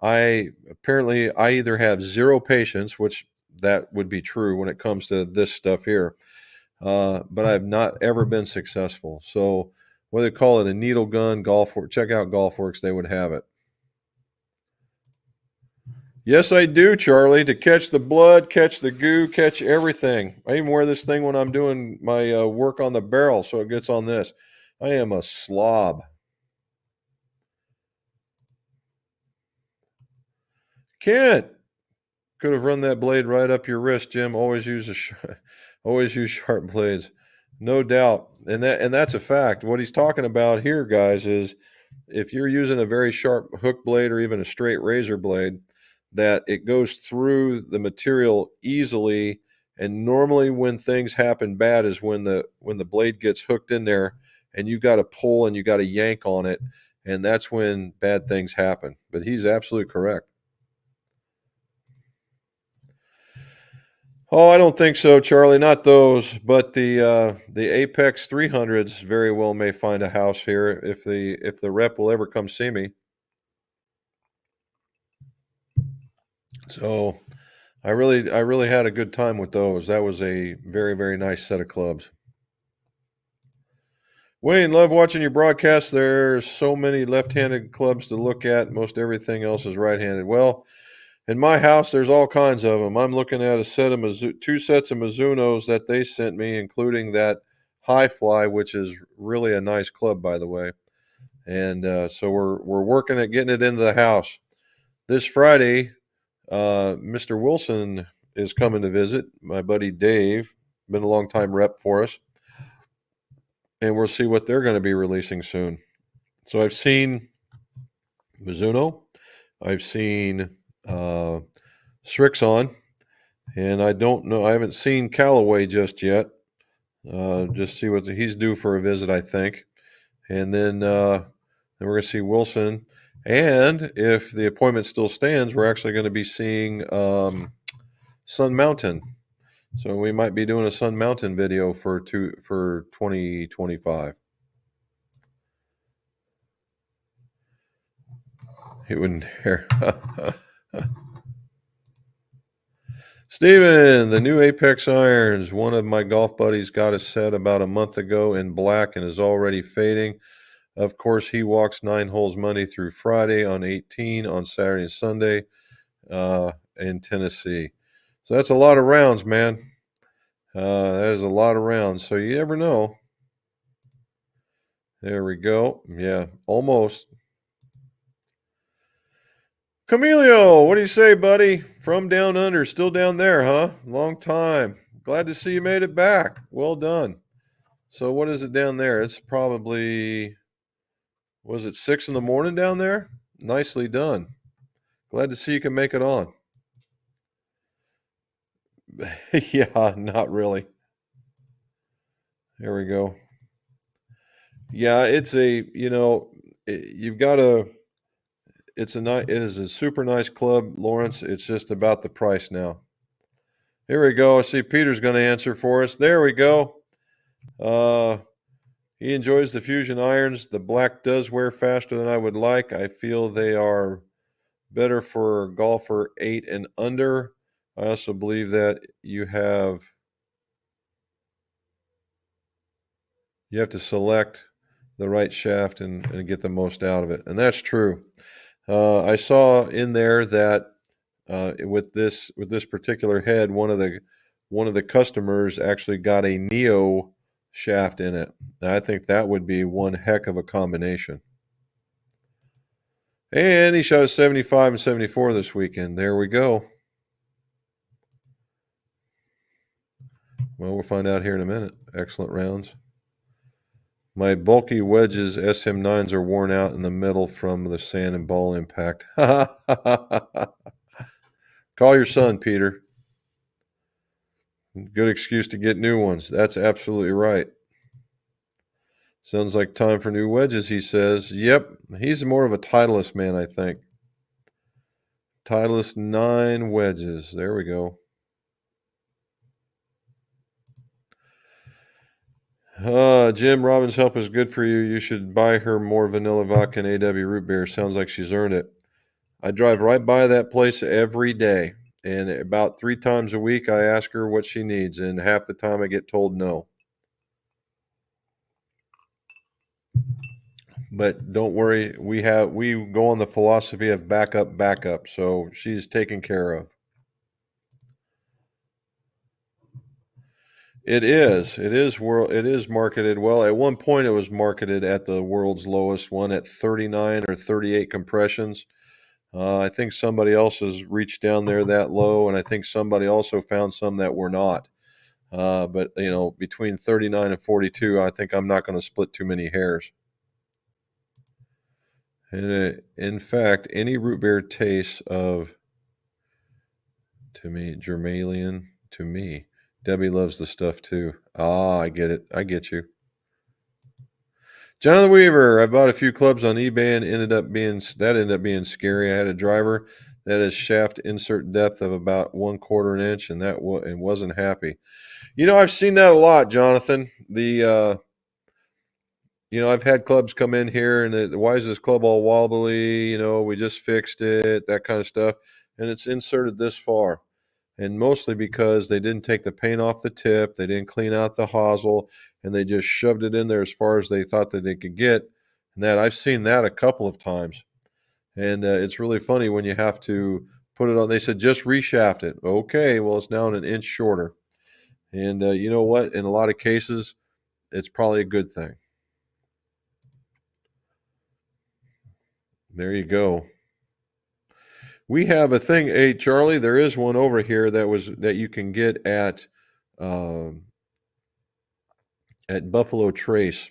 I either have zero patience, which that would be true when it comes to this stuff here, but I've not ever been successful. So whether they call it a needle gun, check out GolfWorks, they would have it. Yes, I do, Charlie, to catch the blood, catch the goo, catch everything. I even wear this thing when I'm doing my work on the barrel, so it gets on this. I am a slob. Can't. Could have run that blade right up your wrist, Jim. Always use sharp blades, no doubt. And that's a fact. What he's talking about here, guys, is if you're using a very sharp hook blade or even a straight razor blade, that it goes through the material easily. And normally, when things happen bad, is when the blade gets hooked in there, and you got to pull and you got to yank on it, and that's when bad things happen. But he's absolutely correct. Oh, I don't think so, Charlie. Not those, but the Apex 300s very well may find a house here if the rep will ever come see me. So, I really had a good time with those. That was a very, very nice set of clubs. Wayne, love watching your broadcast. There's so many left-handed clubs to look at. Most everything else is right-handed. Well, in my house, there's all kinds of them. I'm looking at two sets of Mizunos that they sent me, including that High Fly, which is really a nice club, by the way. And so we're working at getting it into the house. This Friday, Mr. Wilson is coming to visit, my buddy Dave. been a long time rep for us, and we'll see what they're going to be releasing soon. So I've seen Mizuno, I've seen Strixon, and I don't know. I haven't seen Callaway just yet. Just see what he's due for a visit, I think, and then we're going to see Wilson. And if the appointment still stands, we're actually going to be seeing Sun Mountain. So we might be doing a Sun Mountain video for 2025. He wouldn't dare. Steven, the new Apex irons. One of my golf buddies got a set about a month ago in black and is already fading. Of course, he walks 9 holes Monday through Friday on 18 on Saturday and Sunday in Tennessee. So that's a lot of rounds, man. That is a lot of rounds. So you never know. There we go. Yeah, almost. Camilio, what do you say, buddy? From down under, still down there, huh? Long time. Glad to see you made it back. Well done. So what is it down there? It's probably, was it 6 in the morning down there? Nicely done. Glad to see you can make it on. Yeah, not really. There we go. Yeah, it's a, you've got to, it is a super nice club, Lawrence. It's just about the price now. Here we go. I see Peter's going to answer for us. There we go. He enjoys the Fusion irons. The black does wear faster than I would like. I feel they are better for golfer 8 and under. I also believe that you have to select the right shaft and get the most out of it, and that's true. I saw in there that with this particular head, one of the customers actually got a Neo shaft in it. And I think that would be one heck of a combination. And he shot a 75 and 74 this weekend. There we go. Well, we'll find out here in a minute. Excellent rounds. My bulky Wedges SM9s are worn out in the middle from the sand and ball impact. Call your son, Peter. Good excuse to get new ones. That's absolutely right. Sounds like time for new wedges, he says. Yep, he's more of a Titleist man, I think. Titleist 9 wedges. There we go. Jim, Robin's help is good for you. You should buy her more vanilla vodka and AW root beer. Sounds like she's earned it. I drive right by that place every day, and about 3 times a week I ask her what she needs, and half the time I get told no. But don't worry, we go on the philosophy of backup, so she's taken care of. It is marketed well. At one point, it was marketed at the world's lowest one at 39 or 38 compressions. I think somebody else has reached down there that low, and I think somebody also found some that were not. But between 39 and 42, I think I'm not going to split too many hairs. And in fact, any root beer tastes of, to me, Germalian to me. Debbie loves the stuff too. Ah, I get it. I get you. Jonathan Weaver, I bought a few clubs on eBay and ended up being scary. I had a driver that has shaft insert depth of about 1/4 inch, and and wasn't happy. I've seen that a lot, Jonathan. I've had clubs come in here and why is this club all wobbly? We just fixed it, that kind of stuff, and it's inserted this far. And mostly because they didn't take the paint off the tip, they didn't clean out the hosel, and they just shoved it in there as far as they thought that they could get. And that I've seen that a couple of times, and it's really funny when you have to put it on. They said just reshaft it. Okay, well it's now an inch shorter, and you know what? In a lot of cases, it's probably a good thing. There you go. We have a thing, hey Charlie. There is one over here that you can get at at Buffalo Trace,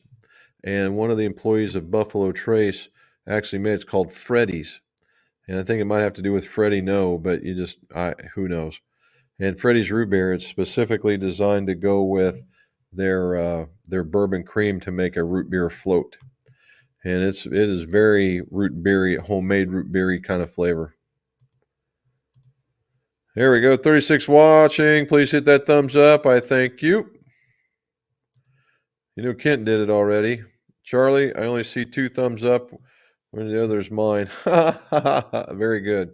and one of the employees of Buffalo Trace actually made it's called Freddy's, and I think it might have to do with Freddy No, but who knows? And Freddy's root beer, it's specifically designed to go with their bourbon cream to make a root beer float, and it is very root beery, homemade root beery kind of flavor. Here we go, 36 watching. Please hit that thumbs up. I thank you. You know, Kent did it already. Charlie, I only see 2 thumbs up when the other's mine. Very good.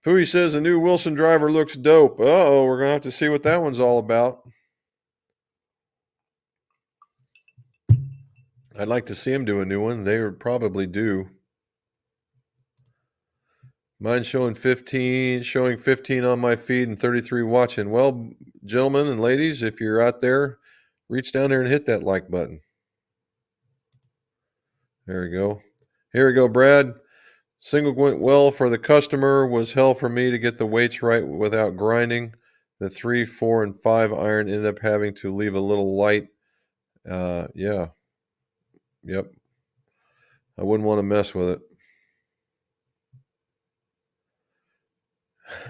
Pooey says the new Wilson driver looks dope. Uh-oh, we're going to have to see what that one's all about. I'd like to see him do a new one. They would probably do. Mine's showing 15 on my feed and 33 watching. Well, gentlemen and ladies, if you're out there, reach down there and hit that like button. There we go. Here we go, Brad. Single went well for the customer. Was hell for me to get the weights right without grinding. The 3, 4, and 5 iron ended up having to leave a little light. Yeah. Yep. I wouldn't want to mess with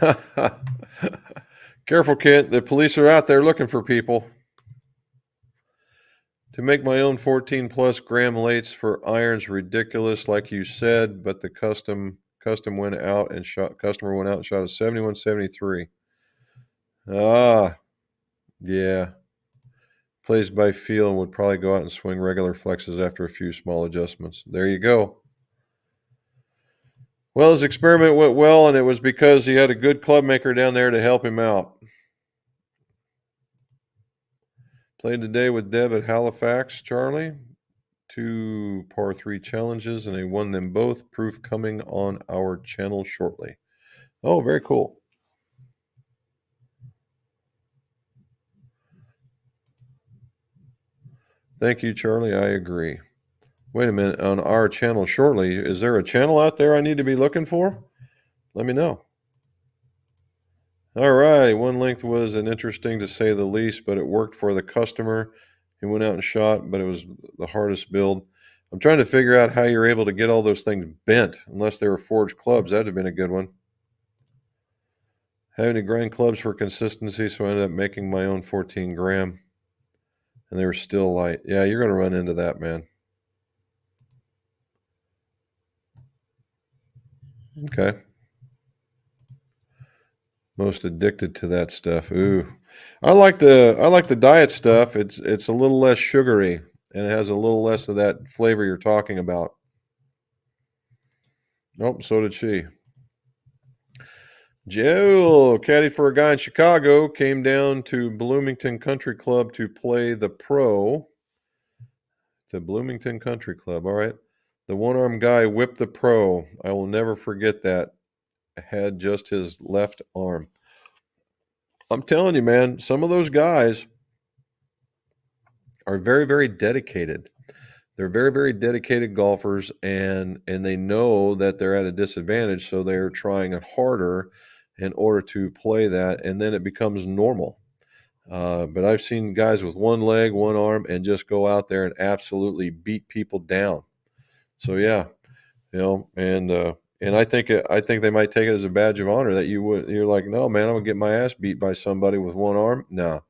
it. Careful, Kent. The police are out there looking for people. To make my own 14 plus gram lates for irons, ridiculous, like you said, but the customer went out and shot a 71.73. Ah, yeah. Plays by feel and would probably go out and swing regular flexes after a few small adjustments. There you go. Well, his experiment went well, and it was because he had a good club maker down there to help him out. Played today with Deb at Halifax, Charlie. 2 par 3 challenges, and he won them both. Proof coming on our channel shortly. Oh, very cool. Thank you, Charlie. I agree. Wait a minute. On our channel shortly, is there a channel out there I need to be looking for? Let me know. All right. One length was an interesting to say the least, but it worked for the customer. He went out and shot, but it was the hardest build. I'm trying to figure out how you're able to get all those things bent, unless they were forged clubs. That'd have been a good one. Having to grind clubs for consistency, so I ended up making my own 14 gram, and they were still light. Yeah, you're going to run into that, man. Okay. Most addicted to that stuff. Ooh, I like the diet stuff. It's a little less sugary and it has a little less of that flavor you're talking about. Nope, so did she. Jill, caddy for a guy in Chicago, came down to Bloomington Country Club to play the pro. It's a Bloomington Country Club. All right. The one-armed guy whipped the pro. I will never forget that. Had just his left arm. I'm telling you, man, some of those guys are very, very dedicated. They're very, very dedicated golfers, and they know that they're at a disadvantage, so they're trying harder in order to play that, and then it becomes normal. But I've seen guys with one leg, one arm, and just go out there and absolutely beat people down. So yeah, and I think they might take it as a badge of honor that you're like, no, man, I'm gonna get my ass beat by somebody with one arm. No,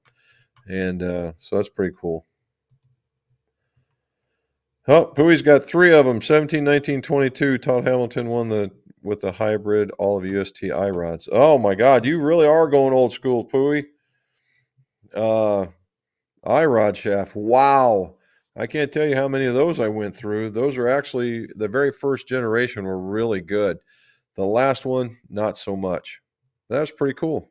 and so that's pretty cool. Oh, Pooey's got 3 of them. 17, 19, 22. Todd Hamilton won with the hybrid all of UST rods. Oh my God, you really are going old school, Pooey. I-rod shaft. Wow. I can't tell you how many of those I went through. Those are actually the very first generation were really good. The last one, not so much. That's pretty cool.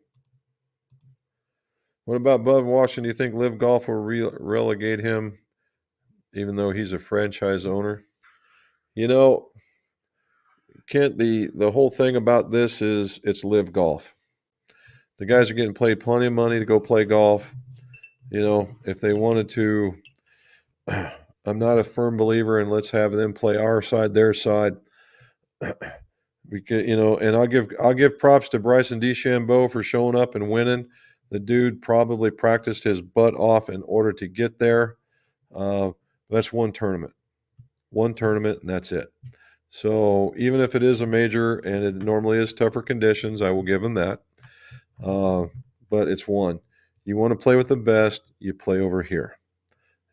What about Bud Washington? Do you think Live Golf will relegate him, even though he's a franchise owner? You know, Kent, the whole thing about this is it's Live Golf. The guys are getting paid plenty of money to go play golf. You know, if they wanted to, I'm not a firm believer in let's have them play our side, their side. Because and I'll give props to Bryson DeChambeau for showing up and winning. The dude probably practiced his butt off in order to get there. That's one tournament, and that's it. So even if it is a major and it normally is tougher conditions, I will give him that. But it's one. You want to play with the best, you play over here.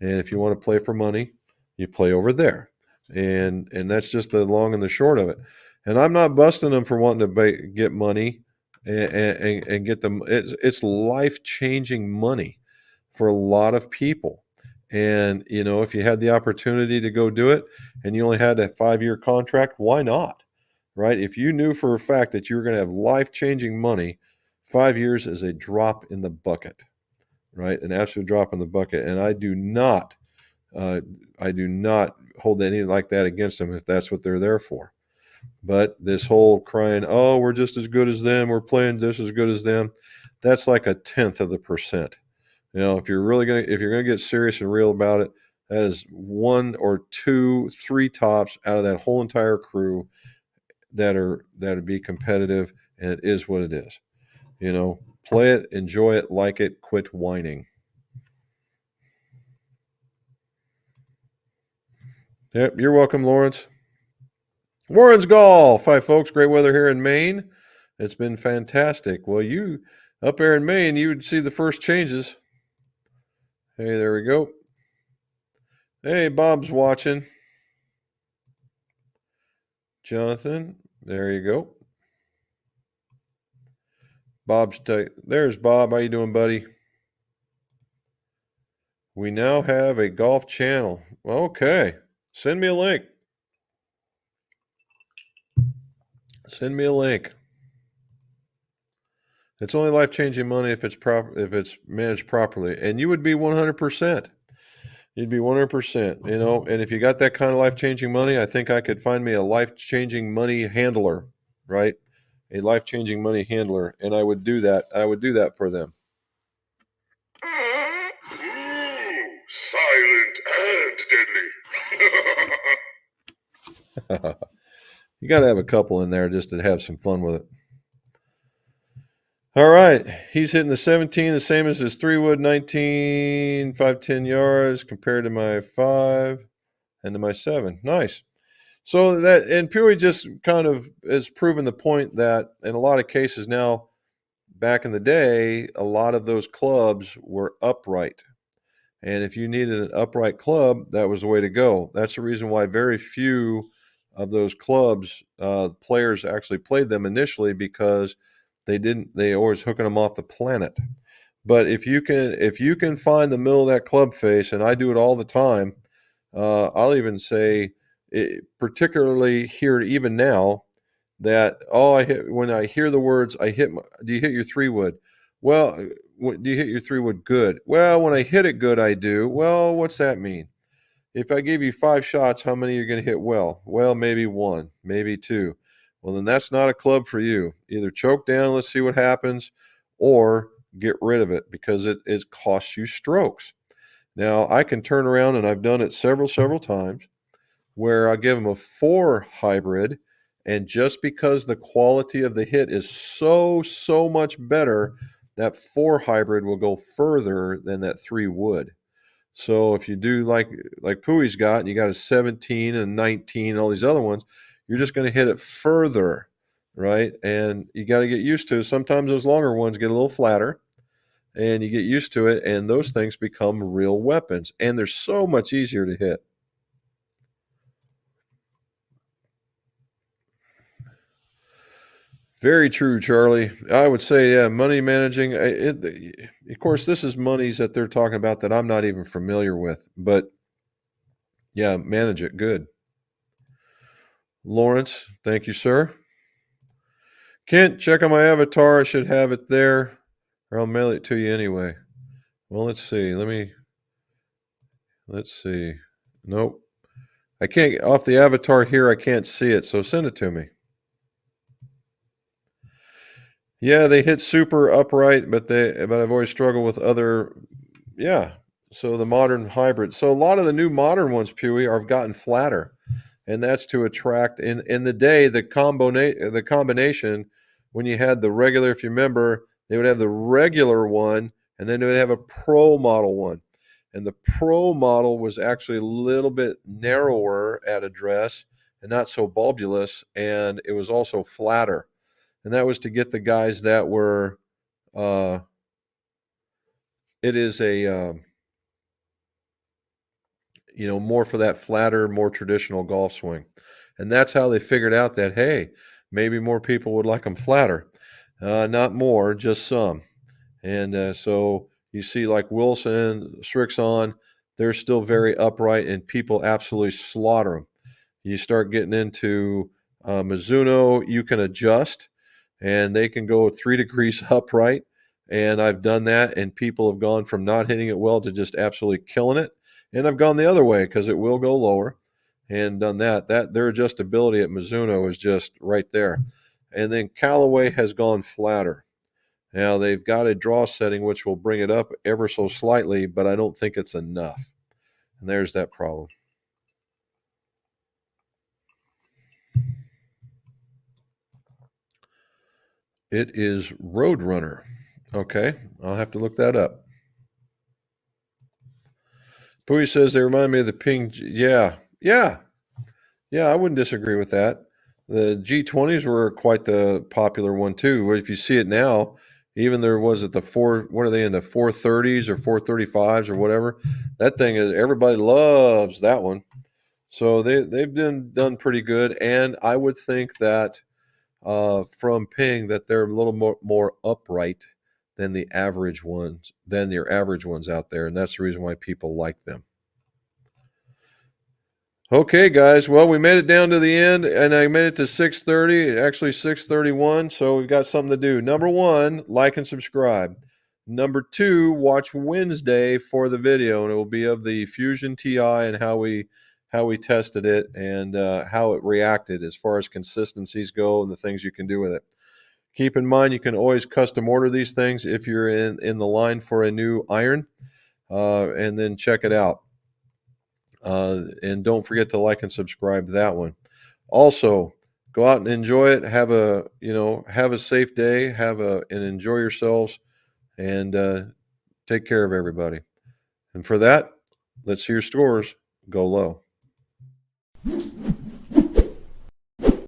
And if you want to play for money, you play over there. And that's just the long and the short of it. And I'm not busting them for wanting to get money and get them. It's life changing money for a lot of people. And if you had the opportunity to go do it, and you only had a 5-year contract, why not? Right? If you knew for a fact that you were going to have life changing money, 5 years is a drop in the bucket, right? An absolute drop in the bucket. And uh, I do not hold anything like that against them if that's what they're there for. But this whole crying, oh, we're just as good as them, we're playing just as good as them, that's like a tenth of the percent. If you're gonna get serious and real about it, that is 1 or 2, 3 tops out of that whole entire crew that'd be competitive, and it is what it is. Play it, enjoy it, like it, quit whining. Yep, you're welcome, Lawrence. Warren's Golf. Hi, folks. Great weather here in Maine. It's been fantastic. Well, you up there in Maine, you would see the first changes. Hey, there we go. Hey, Bob's watching. Jonathan, there you go. There's Bob. How you doing, buddy? We now have a golf channel. Okay. Send me a link. Send me a link. It's only life-changing money if it's managed properly, and you would be 100%. You'd be 100%. And if you got that kind of life-changing money, I think I could find me a life-changing money handler, right? A life-changing money handler, and I would do that. I would do that for them. Ooh, silent and deadly. You got to have a couple in there just to have some fun with it. All right. He's hitting the 17, the same as his 3-wood, 19, 510 yards compared to my 5 and to my 7. Nice. So and Pewee just kind of has proven the point that in a lot of cases now, back in the day, a lot of those clubs were upright. And if you needed an upright club, that was the way to go. That's the reason why very few of those clubs, players actually played them initially, because they always hooking them off the planet. But if you can find the middle of that club face, and I do it all the time, I'll even say, particularly here even now, that when I hear the words, do you hit your 3-wood? Well, do you hit your 3-wood good? Well, when I hit it good, I do. Well, what's that mean? If I give you 5 shots, how many are you going to hit well? Well, maybe 1, maybe 2. Well, then that's not a club for you. Either choke down, let's see what happens, or get rid of it, because it costs you strokes. Now, I can turn around, and I've done it several times, where I give them a 4 hybrid, and just because the quality of the hit is so much better, that 4 hybrid will go further than that 3 would. So if you do like Pooey's got, and you got a 17 and 19 and all these other ones, you're just going to hit it further, right? And you got to get used to it. Sometimes those longer ones get a little flatter, and you get used to it, and those things become real weapons, and they're so much easier to hit. Very true, Charlie. I would say, yeah, money managing. Of course, this is monies that they're talking about that I'm not even familiar with, but yeah, manage it good. Lawrence, thank you, sir. Kent, check on my avatar. I should have it there, or I'll mail it to you anyway. Well, let's see. Let's see. Nope. I can't, off the avatar here, I can't see it, so send it to me. Yeah, they hit super upright, but I've always struggled with other. Yeah, so the modern hybrid. So a lot of the new modern ones, Pewee, have gotten flatter, and that's to attract. In the day, the combination when you had the regular, if you remember, They would have the regular one, and then they would have a pro model one. And the pro model was actually a little bit narrower at address and not so bulbulous, and it was also flatter. And that was to get the guys that were, it is a, more for that flatter, more traditional golf swing. And that's how they figured out that, hey, maybe more people would like them flatter. Not more, just some. And so you see, like Wilson, Strixon, they're still very upright, and people absolutely slaughter them. You start getting into Mizuno, you can adjust, and they can go 3 degrees upright. And I've done that, and people have gone from not hitting it well to just absolutely killing it. And I've gone the other way because it will go lower, and done that. That their adjustability at Mizuno is just right there. And then Callaway has gone flatter. Now they've got a draw setting which will bring it up ever so slightly, but I don't think it's enough. And there's that problem. It is Roadrunner. Okay, I'll have to look that up. Pooey says they remind me of the Ping. Yeah, I wouldn't disagree with that. The G20s were quite the popular one too. If you see it now, even there was at the what are they in the 430s or 435s or whatever? That thing is, everybody loves that one. So they've done pretty good, and I would think that from Ping that they're a little more upright than your average ones out there, and that's the reason why people like them. Okay, guys. Well, we made it down to the end, and I made it to 6:30. Actually, 6:31. So we've got something to do. Number one, like and subscribe. Number two, watch Wednesday for the video, and it will be of the Fusion TI and how we tested it and how it reacted as far as consistencies go and the things you can do with it. Keep in mind, you can always custom order these things if you're in the line for a new iron, and then check it out. And don't forget to like and subscribe to that one. Also, go out and enjoy it. Have a safe day. And enjoy yourselves, and take care of everybody. And for that, let's see your scores. Go low.